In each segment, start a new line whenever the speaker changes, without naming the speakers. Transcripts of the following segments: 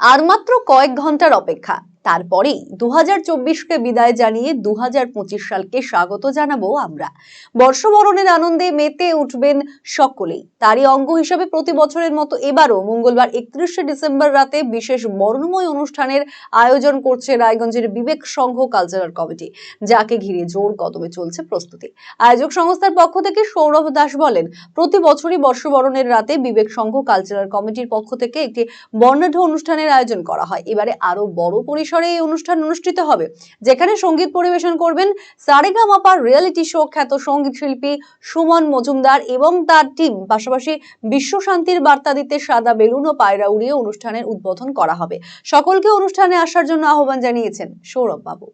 আর মাত্র কয়েক ঘন্টার অপেক্ষা, তারপরেই 2024কে বিদায় জানিয়ে 2025 সালকে স্বাগত জানাবো আমরা। বর্ষবরণের আনন্দে মেতে উঠবেন সকলেই। তারই অঙ্গ হিসেবে প্রতি বছরের মতো এবারও মঙ্গলবার 31শে ডিসেম্বর রাতে বিশেষ বর্ণময় অনুষ্ঠানের আয়োজন করছে রায়গঞ্জের বিবেক সংঘ কালচারাল কমিটি, যাকে ঘিরে জোর কদমে চলছে প্রস্তুতি। আয়োজক সংস্থার পক্ষ থেকে সৌরভ দাস বলেন, প্রতি বছরই বর্ষবরণের রাতে বিবেক সংঘ কালচারাল কমিটির পক্ষ থেকে একটি বর্ণাঢ্য অনুষ্ঠানের আয়োজন করা হয়। এবারে আরো বড় পরিসরে এই অনুষ্ঠান অনুষ্ঠিত হবে, যেখানে সঙ্গীত পরিবেশন করবেন সারেগামাপা রিয়েলিটি শো খ্যাত সঙ্গীত শিল্পী সুমন মজুমদার এবং তার টিম। পাশাপাশি বিশ্ব শান্তির বার্তা দিতে সাদা বেলুন ও পায়রা উড়িয়ে অনুষ্ঠানের উদ্বোধন করা হবে। সকলকে অনুষ্ঠানে আসার জন্য আহ্বান জানিয়েছেন সৌরভ বাবু।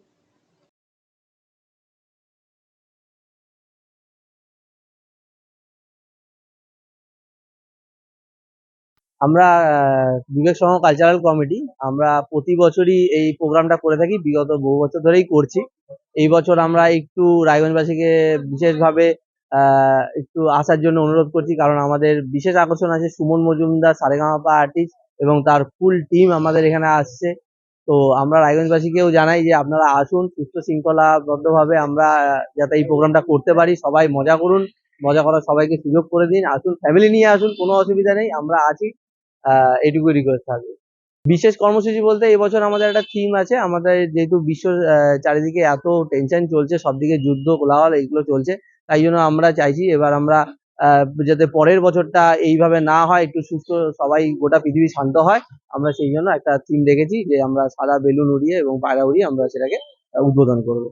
আমরা বিবেক সংঘ কালচারাল কমিটি আমরা প্রতি বছরই এই প্রোগ্রামটা করে থাকি, বিগত বহু বছর ধরেই করছি। এই বছর আমরা একটু রায়গঞ্জবাসীকে বিশেষভাবে একটু আসার জন্য অনুরোধ করছি, কারণ আমাদের বিশেষ আকর্ষণ আছে সুমন মজুমদার সারেগামাপা আর্টিস্ট এবং তার ফুল টিম আমাদের এখানে আসছে। তো আমরা রায়গঞ্জবাসীকেও জানাই যে আপনারা আসুন, সুস্থ শৃঙ্খলাবদ্ধভাবে আমরা যাতে এই প্রোগ্রামটা করতে পারি। সবাই মজা করুন, মজা করার সবাইকে সুযোগ করে দিন। আসুন, ফ্যামিলি নিয়ে আসুন, কোনো অসুবিধা নেই, আমরা আছি। এটুকুই রিকোয়েস্ট থাকবে। বিশেষ কর্মসূচি বলতে এবছর আমাদের একটা থিম আছে। আমাদের যেহেতু বিশ্ব চারিদিকে এত টেনশন চলছে, সবদিকে যুদ্ধ কোলাহল এগুলো চলছে, তাই জন্য আমরা চাইছি এবার আমরা যাতে পরের বছরটা এইভাবে না হয়, একটু সুস্থ সবাই গোটা পৃথিবী শান্ত হয়। আমরা সেই জন্য একটা থিম রেখেছি যে আমরা সাদা বেলুন উড়িয়ে এবং পায়রা উড়িয়ে আমরা সেটাকে উদ্বোধন করবো।